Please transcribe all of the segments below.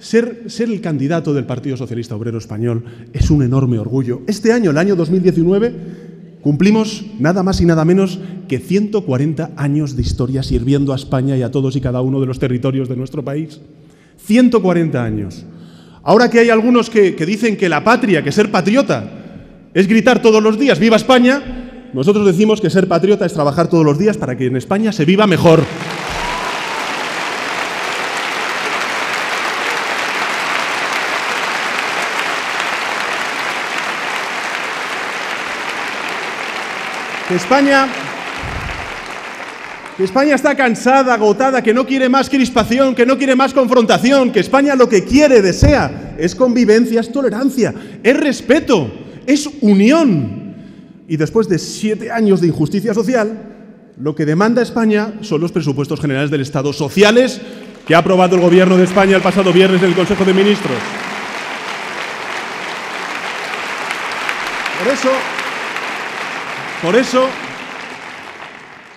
ser el candidato del Partido Socialista Obrero Español es un enorme orgullo. Este año, el año 2019, cumplimos nada más y nada menos que 140 años de historia sirviendo a España y a todos y cada uno de los territorios de nuestro país. 140 años. Ahora que hay algunos que dicen que la patria, que ser patriota, es gritar todos los días ¡viva España!, nosotros decimos que ser patriota es trabajar todos los días para que en España se viva mejor. Que España está cansada, agotada, que no quiere más crispación, que no quiere más confrontación, que España lo que quiere, desea, es convivencia, es tolerancia, es respeto, es unión. Y después de 7 años de injusticia social, lo que demanda España son los presupuestos generales del Estado sociales que ha aprobado el Gobierno de España el pasado viernes en el Consejo de Ministros. Por eso,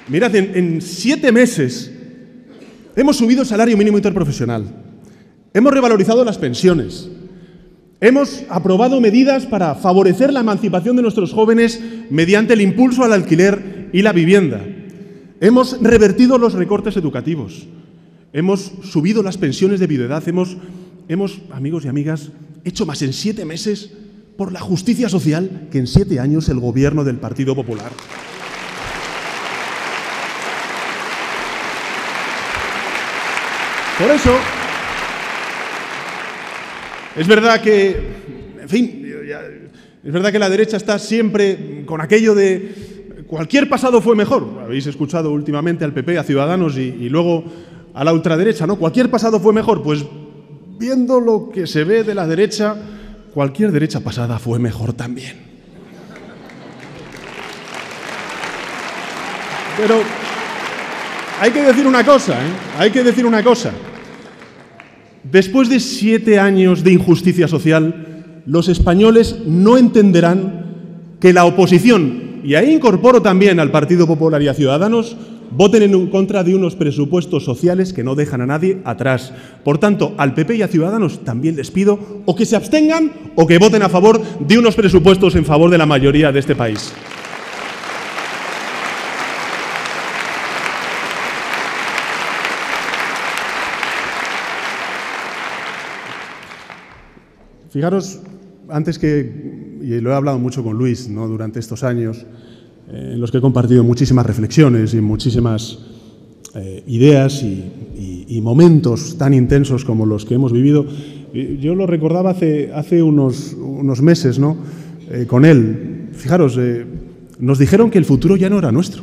mirad, en 7 meses hemos subido el salario mínimo interprofesional, hemos revalorizado las pensiones, hemos aprobado medidas para favorecer la emancipación de nuestros jóvenes mediante el impulso al alquiler y la vivienda, hemos revertido los recortes educativos, hemos subido las pensiones de viudedad, hemos, amigos y amigas, hecho más en 7 meses por la justicia social que en 7 años el Gobierno del Partido Popular. Por eso, es verdad que, en fin, es verdad que la derecha está siempre con aquello de cualquier pasado fue mejor. Habéis escuchado últimamente al PP, a Ciudadanos y luego a la ultraderecha, ¿no? Cualquier pasado fue mejor. Pues viendo lo que se ve de la derecha, cualquier derecha pasada fue mejor también. Pero hay que decir una cosa, hay que decir una cosa. Después de 7 años de injusticia social, los españoles no entenderán que la oposición, y ahí incorporo también al Partido Popular y a Ciudadanos, voten en contra de unos presupuestos sociales que no dejan a nadie atrás. Por tanto, al PP y a Ciudadanos también les pido o que se abstengan o que voten a favor de unos presupuestos en favor de la mayoría de este país. Fijaros, antes que, y lo he hablado mucho con Luis, ¿no?, durante estos años, en los que he compartido muchísimas reflexiones y muchísimas ideas y momentos tan intensos como los que hemos vivido. Yo lo recordaba hace unos meses, ¿no?, con él. Fijaros, nos dijeron que el futuro ya no era nuestro,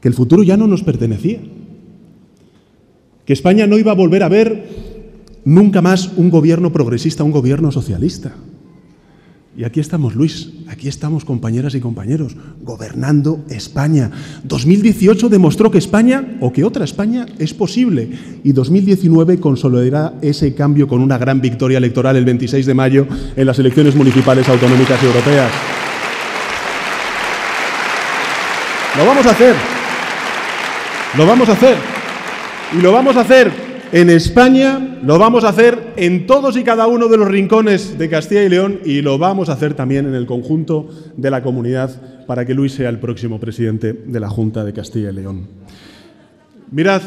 que el futuro ya no nos pertenecía, que España no iba a volver a ver nunca más un gobierno progresista, un gobierno socialista. Y aquí estamos, Luis, aquí estamos, compañeras y compañeros, gobernando España. 2018 demostró que España, o que otra España, es posible. Y 2019 consolidará ese cambio con una gran victoria electoral el 26 de mayo en las elecciones municipales, autonómicas y europeas. Lo vamos a hacer. Lo vamos a hacer. Y lo vamos a hacer en España, lo vamos a hacer en todos y cada uno de los rincones de Castilla y León y lo vamos a hacer también en el conjunto de la comunidad para que Luis sea el próximo presidente de la Junta de Castilla y León. Mirad,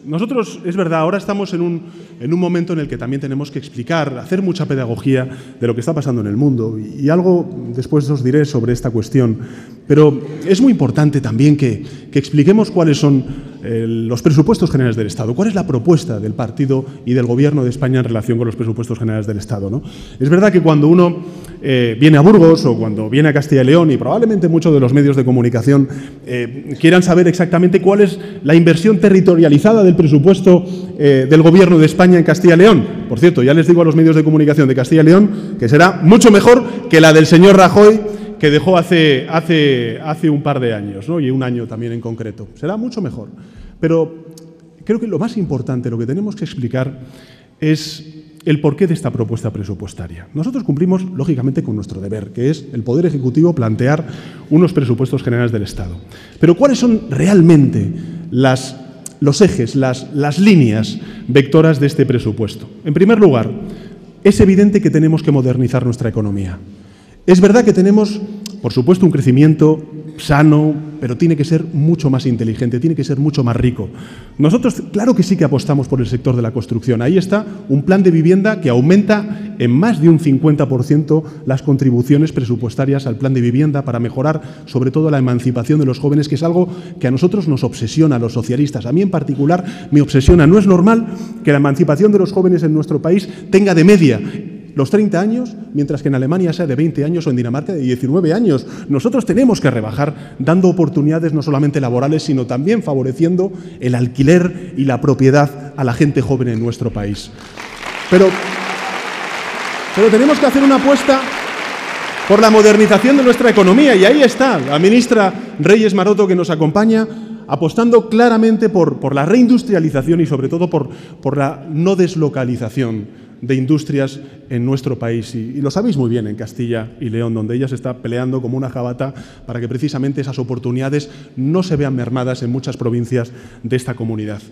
nosotros, es verdad, ahora estamos en un momento en el que también tenemos que explicar, hacer mucha pedagogía de lo que está pasando en el mundo y algo después os diré sobre esta cuestión. Pero es muy importante también que expliquemos cuáles son los presupuestos generales del Estado, cuál es la propuesta del partido y del Gobierno de España en relación con los presupuestos generales del Estado, ¿no? Es verdad que cuando uno viene a Burgos o cuando viene a Castilla y León, y probablemente muchos de los medios de comunicación quieran saber exactamente cuál es la inversión territorializada del presupuesto del Gobierno de España en Castilla y León. Por cierto, ya les digo a los medios de comunicación de Castilla y León que será mucho mejor que la del señor Rajoy, que dejó hace un par de años, ¿no?, y un año también en concreto. Será mucho mejor. Pero creo que lo más importante, lo que tenemos que explicar es el porqué de esta propuesta presupuestaria. Nosotros cumplimos, lógicamente, con nuestro deber, que es el Poder Ejecutivo plantear unos presupuestos generales del Estado. Pero ¿cuáles son realmente los ejes, las líneas vectoras de este presupuesto. En primer lugar, es evidente que tenemos que modernizar nuestra economía. Es verdad que tenemos, por supuesto, un crecimiento sano, pero tiene que ser mucho más inteligente, tiene que ser mucho más rico. Nosotros, claro que sí que apostamos por el sector de la construcción. Ahí está un plan de vivienda que aumenta en más de un 50% las contribuciones presupuestarias al plan de vivienda para mejorar, sobre todo, la emancipación de los jóvenes, que es algo que a nosotros nos obsesiona, a los socialistas. A mí, en particular, me obsesiona. No es normal que la emancipación de los jóvenes en nuestro país tenga de media los 30 años, mientras que en Alemania sea de 20 años o en Dinamarca de 19 años. Nosotros tenemos que rebajar, dando oportunidades no solamente laborales, sino también favoreciendo el alquiler y la propiedad a la gente joven en nuestro país. Pero tenemos que hacer una apuesta por la modernización de nuestra economía, y ahí está la ministra Reyes Maroto, que nos acompaña, apostando claramente por la reindustrialización y, sobre todo, por la no deslocalización de industrias en nuestro país. Y lo sabéis muy bien en Castilla y León, donde ella se está peleando como una jabata para que precisamente esas oportunidades no se vean mermadas en muchas provincias de esta comunidad.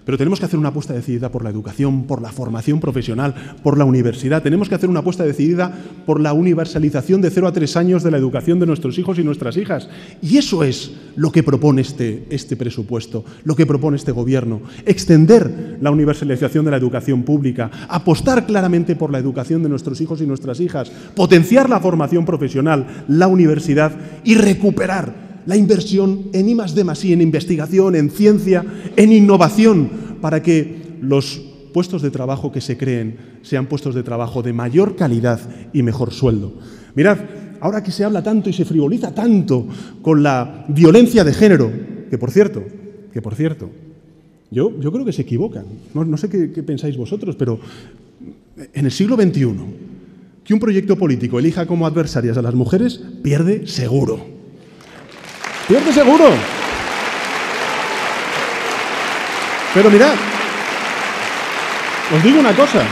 Pero tenemos que hacer una apuesta decidida por la educación, por la formación profesional, por la universidad. Tenemos que hacer una apuesta decidida por la universalización de 0 a 3 años de la educación de nuestros hijos y nuestras hijas. Y eso es lo que propone este presupuesto, lo que propone este Gobierno. Extender la universalización de la educación pública, apostar claramente por la educación de nuestros hijos y nuestras hijas, potenciar la formación profesional, la universidad y recuperar la inversión en I+D+I, en investigación, en ciencia, en innovación, para que los puestos de trabajo que se creen sean puestos de trabajo de mayor calidad y mejor sueldo. Mirad, ahora que se habla tanto y se frivoliza tanto con la violencia de género, que por cierto, yo creo que se equivocan. No sé qué pensáis vosotros, pero en el siglo XXI, que un proyecto político elija como adversarias a las mujeres, pierde seguro. ¡Pierde seguro! Pero mirad, os digo una cosa.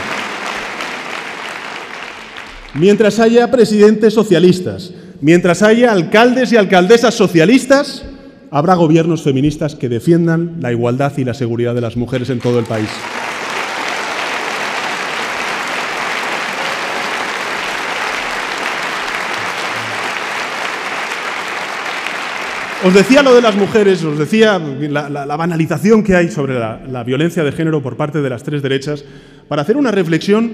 Mientras haya presidentes socialistas, mientras haya alcaldes y alcaldesas socialistas, habrá gobiernos feministas que defiendan la igualdad y la seguridad de las mujeres en todo el país. Os decía lo de las mujeres, os decía la banalización que hay sobre la violencia de género por parte de las tres derechas, para hacer una reflexión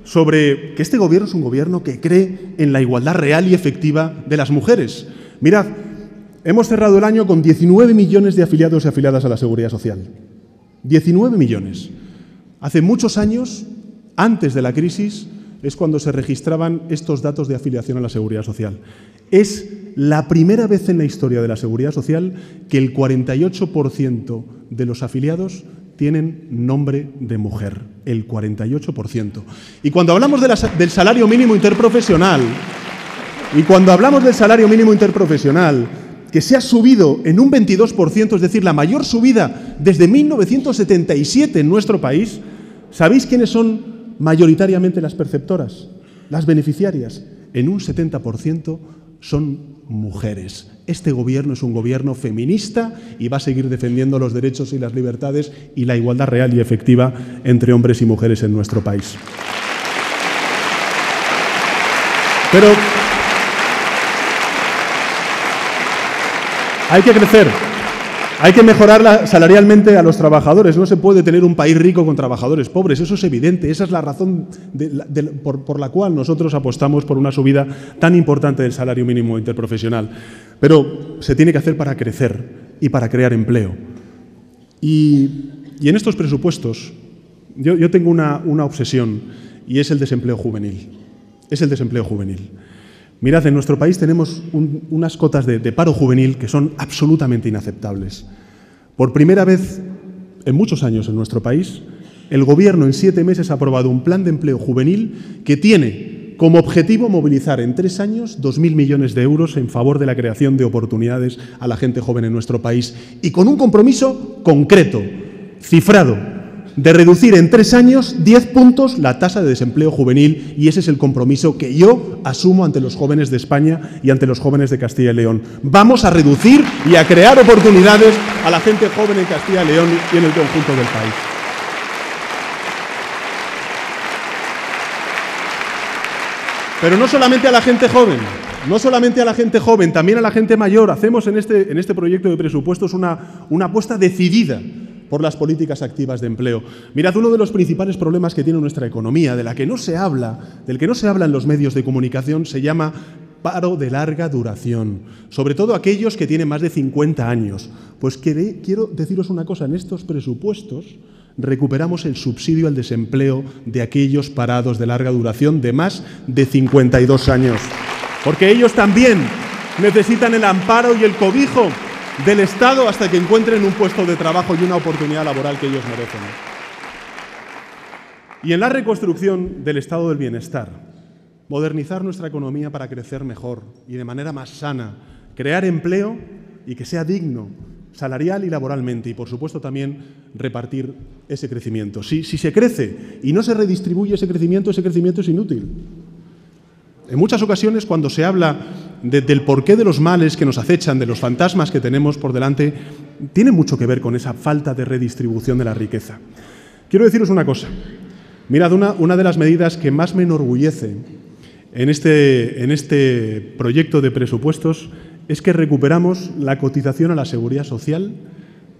sobre que este Gobierno es un Gobierno que cree en la igualdad real y efectiva de las mujeres. Mirad, hemos cerrado el año con 19 millones de afiliados y afiliadas a la Seguridad Social. 19 millones. Hace muchos años, antes de la crisis, es cuando se registraban estos datos de afiliación a la Seguridad Social. Es la primera vez en la historia de la Seguridad Social que el 48% de los afiliados tienen nombre de mujer. El 48%. Y cuando hablamos del salario mínimo interprofesional, que se ha subido en un 22%, es decir, la mayor subida desde 1977 en nuestro país, ¿sabéis quiénes son mayoritariamente las perceptoras, las beneficiarias? En un 70% son mujeres. Este Gobierno es un Gobierno feminista y va a seguir defendiendo los derechos y las libertades y la igualdad real y efectiva entre hombres y mujeres en nuestro país. Pero hay que crecer. Hay que mejorar salarialmente a los trabajadores. No se puede tener un país rico con trabajadores pobres. Eso es evidente. Esa es la razón por la cual nosotros apostamos por una subida tan importante del salario mínimo interprofesional. Pero se tiene que hacer para crecer y para crear empleo. Y en estos presupuestos yo tengo una obsesión, y es el desempleo juvenil. Es el desempleo juvenil. Mirad, en nuestro país tenemos unas cotas de paro juvenil que son absolutamente inaceptables. Por primera vez en muchos años en nuestro país, el Gobierno en 7 meses ha aprobado un plan de empleo juvenil que tiene como objetivo movilizar en 3 años 2.000 millones de euros en favor de la creación de oportunidades a la gente joven en nuestro país, y con un compromiso concreto, cifrado, de reducir en 3 años 10 puntos la tasa de desempleo juvenil, y ese es el compromiso que yo asumo ante los jóvenes de España y ante los jóvenes de Castilla y León. Vamos a reducir y a crear oportunidades a la gente joven en Castilla y León y en el conjunto del país. Pero no solamente a la gente joven, no solamente a la gente joven, también a la gente mayor. Hacemos en este proyecto de presupuestos una apuesta decidida por las políticas activas de empleo. Mirad, uno de los principales problemas que tiene nuestra economía, del que no se habla en los medios de comunicación, se llama paro de larga duración, sobre todo aquellos que tienen más de 50 años. Pues quiero deciros una cosa, en estos presupuestos recuperamos el subsidio al desempleo de aquellos parados de larga duración de más de 52 años, porque ellos también necesitan el amparo y el cobijo del Estado hasta que encuentren un puesto de trabajo y una oportunidad laboral que ellos merecen. Y en la reconstrucción del estado del bienestar, modernizar nuestra economía para crecer mejor y de manera más sana, crear empleo y que sea digno, salarial y laboralmente, y por supuesto también repartir ese crecimiento. Si se crece y no se redistribuye ese crecimiento es inútil. En muchas ocasiones, cuando se habla del porqué de los males que nos acechan, de los fantasmas que tenemos por delante, tiene mucho que ver con esa falta de redistribución de la riqueza. Quiero deciros una cosa. Mirad, una de las medidas que más me enorgullece en este proyecto de presupuestos es que recuperamos la cotización a la Seguridad Social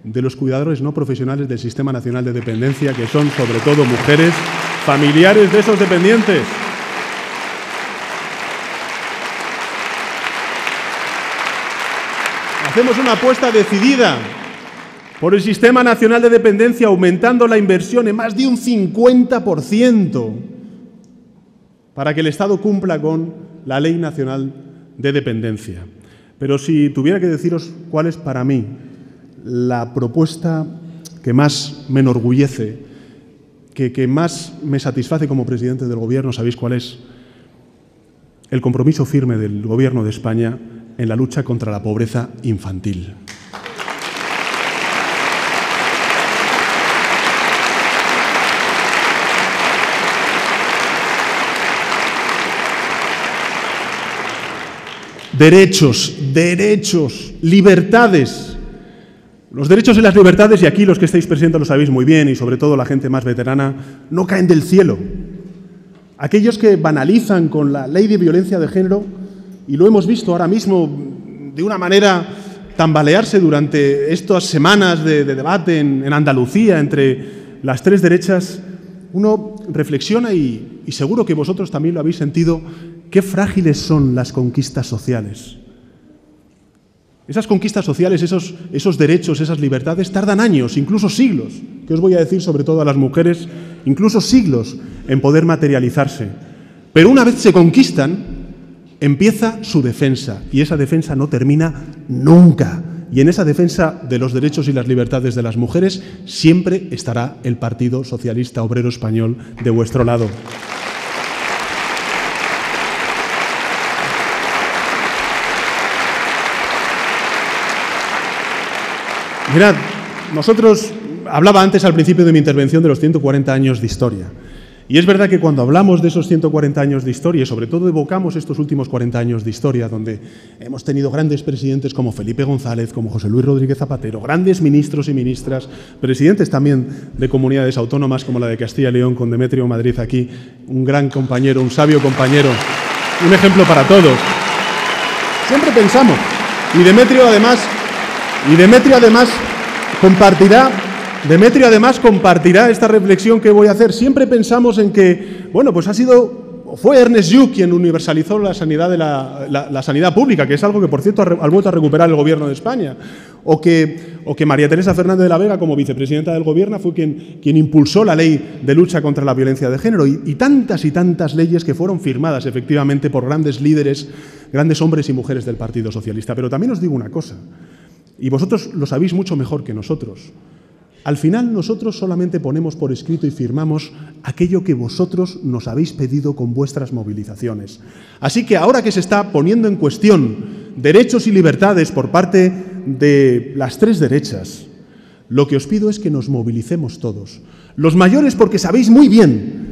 de los cuidadores no profesionales del Sistema Nacional de Dependencia, que son sobre todo mujeres, familiares de esos dependientes. Hacemos una apuesta decidida por el Sistema Nacional de Dependencia, aumentando la inversión en más de un 50% para que el Estado cumpla con la Ley Nacional de Dependencia. Pero si tuviera que deciros cuál es para mí la propuesta que más me enorgullece, que más me satisface como presidente del Gobierno, ¿sabéis cuál es? El compromiso firme del Gobierno de España en la lucha contra la pobreza infantil. Derechos, libertades. Los derechos y las libertades, y aquí los que estáis presentes lo sabéis muy bien, y sobre todo la gente más veterana, no caen del cielo. Aquellos que banalizan con la ley de violencia de género, y lo hemos visto ahora mismo de una manera tambalearse durante estas semanas de debate en Andalucía entre las tres derechas, uno reflexiona y seguro que vosotros también lo habéis sentido. Qué frágiles son las conquistas sociales. Esas conquistas sociales, esos derechos, esas libertades, tardan años, incluso siglos, que os voy a decir sobre todo a las mujeres, incluso siglos en poder materializarse. Pero una vez se conquistan, empieza su defensa, y esa defensa no termina nunca. Y en esa defensa de los derechos y las libertades de las mujeres siempre estará el Partido Socialista Obrero Español de vuestro lado. Mirad, nosotros, hablaba antes al principio de mi intervención de los 140 años de historia. Y es verdad que cuando hablamos de esos 140 años de historia, y sobre todo evocamos estos últimos 40 años de historia, donde hemos tenido grandes presidentes como Felipe González, como José Luis Rodríguez Zapatero, grandes ministros y ministras, presidentes también de comunidades autónomas como la de Castilla y León, con Demetrio Madrid aquí, un gran compañero, un sabio compañero, un ejemplo para todos. Siempre pensamos, y Demetrio además compartirá esta reflexión que voy a hacer. Siempre pensamos en que, bueno, pues fue Ernest Lluch quien universalizó la sanidad pública, que es algo que, por cierto, ha vuelto a recuperar el Gobierno de España. O que María Teresa Fernández de la Vega, como vicepresidenta del Gobierno, fue quien impulsó la ley de lucha contra la violencia de género. Y tantas leyes que fueron firmadas, efectivamente, por grandes líderes, grandes hombres y mujeres del Partido Socialista. Pero también os digo una cosa, y vosotros lo sabéis mucho mejor que nosotros. Al final nosotros solamente ponemos por escrito y firmamos aquello que vosotros nos habéis pedido con vuestras movilizaciones. Así que ahora que se está poniendo en cuestión derechos y libertades por parte de las tres derechas, lo que os pido es que nos movilicemos todos. Los mayores, porque sabéis muy bien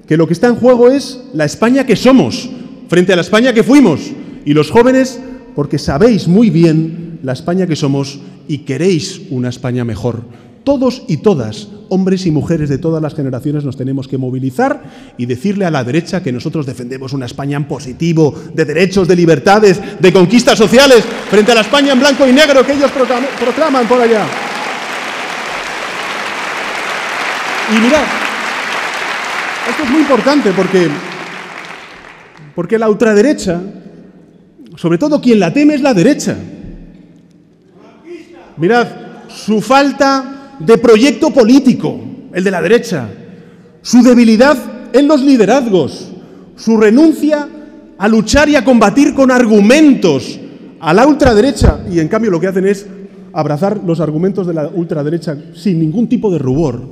que lo que está en juego es la España que somos frente a la España que fuimos. Y los jóvenes, porque sabéis muy bien la España que somos y queréis una España mejor. Todos y todas hombres y mujeres de todas las generaciones, nos tenemos que movilizar y decirle a la derecha que nosotros defendemos una España en positivo, de derechos, de libertades, de conquistas sociales, frente a la España en blanco y negro que ellos proclaman por allá. Y mirad, esto es muy importante porque la ultraderecha, sobre todo quien la teme es la derecha. Mirad, su falta de proyecto político, el de la derecha, su debilidad en los liderazgos, su renuncia a luchar y a combatir con argumentos a la ultraderecha, y en cambio lo que hacen es abrazar los argumentos de la ultraderecha sin ningún tipo de rubor,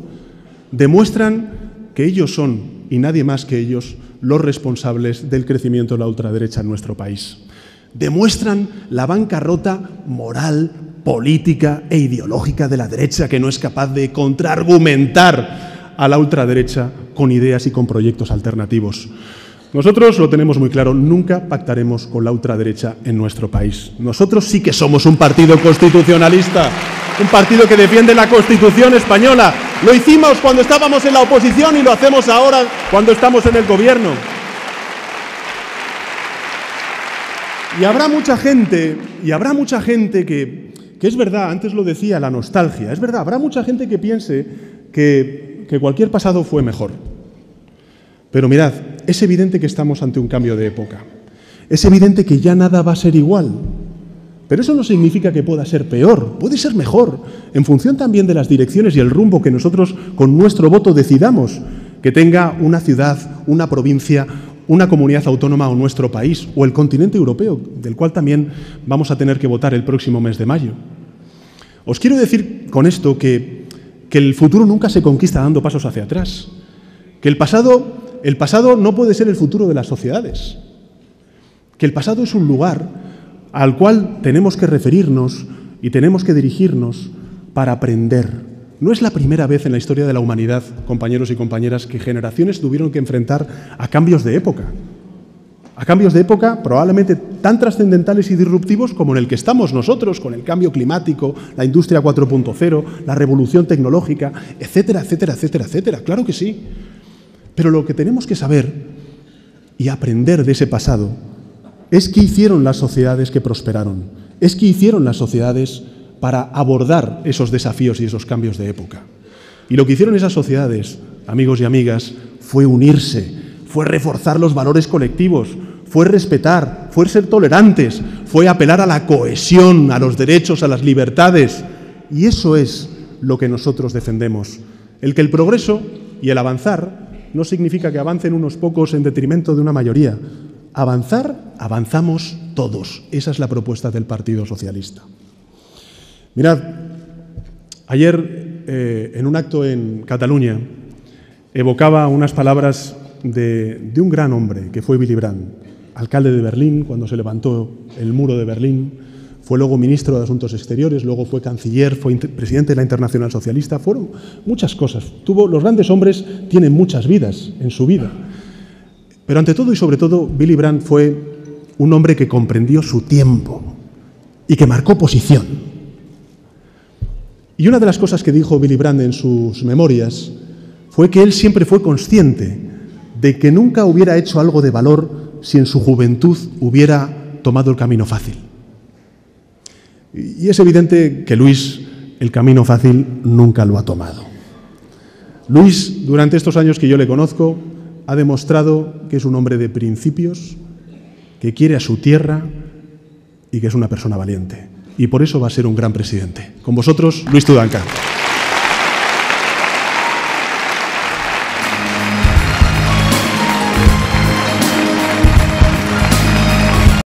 demuestran que ellos son, y nadie más que ellos, los responsables del crecimiento de la ultraderecha en nuestro país. Demuestran la bancarrota moral, política e ideológica de la derecha, que no es capaz de contraargumentar a la ultraderecha con ideas y con proyectos alternativos. Nosotros lo tenemos muy claro, nunca pactaremos con la ultraderecha en nuestro país. Nosotros sí que somos un partido constitucionalista, un partido que defiende la Constitución española. Lo hicimos cuando estábamos en la oposición y lo hacemos ahora cuando estamos en el gobierno. Y habrá mucha gente que es verdad, antes lo decía, la nostalgia, es verdad, habrá mucha gente que piense que cualquier pasado fue mejor. Pero mirad, es evidente que estamos ante un cambio de época. Es evidente que ya nada va a ser igual. Pero eso no significa que pueda ser peor, puede ser mejor, en función también de las direcciones y el rumbo que nosotros con nuestro voto decidamos que tenga una ciudad, una provincia, una comunidad autónoma o nuestro país, o el continente europeo, del cual también vamos a tener que votar el próximo mes de mayo. Os quiero decir con esto que el futuro nunca se conquista dando pasos hacia atrás, que el pasado no puede ser el futuro de las sociedades, que el pasado es un lugar al cual tenemos que referirnos y tenemos que dirigirnos para aprender. No es la primera vez en la historia de la humanidad, compañeros y compañeras, que generaciones tuvieron que enfrentar a cambios de época. A cambios de época probablemente tan trascendentales y disruptivos como en el que estamos nosotros, con el cambio climático, la industria 4.0, la revolución tecnológica, etcétera, etcétera, etcétera, etcétera. Claro que sí. Pero lo que tenemos que saber y aprender de ese pasado es qué hicieron las sociedades que prosperaron, es qué hicieron las sociedades para abordar esos desafíos y esos cambios de época. Y lo que hicieron esas sociedades, amigos y amigas, fue unirse, fue reforzar los valores colectivos, fue respetar, fue ser tolerantes, fue apelar a la cohesión, a los derechos, a las libertades. Y eso es lo que nosotros defendemos. El que el progreso y el avanzar no significa que avancen unos pocos en detrimento de una mayoría. Avanzar, avanzamos todos. Esa es la propuesta del Partido Socialista. Mirad, ayer en un acto en Cataluña evocaba unas palabras de un gran hombre que fue Willy Brandt, alcalde de Berlín cuando se levantó el muro de Berlín, fue luego ministro de Asuntos Exteriores, luego fue canciller, fue presidente de la Internacional Socialista, fueron muchas cosas. Los grandes hombres tienen muchas vidas en su vida. Pero ante todo y sobre todo, Willy Brandt fue un hombre que comprendió su tiempo y que marcó posición. Y una de las cosas que dijo Willy Brandt en sus memorias fue que él siempre fue consciente de que nunca hubiera hecho algo de valor si en su juventud hubiera tomado el camino fácil. Y es evidente que Luis el camino fácil nunca lo ha tomado. Luis, durante estos años que yo le conozco, ha demostrado que es un hombre de principios, que quiere a su tierra y que es una persona valiente. Y por eso va a ser un gran presidente. Con vosotros, Luis Tudanca.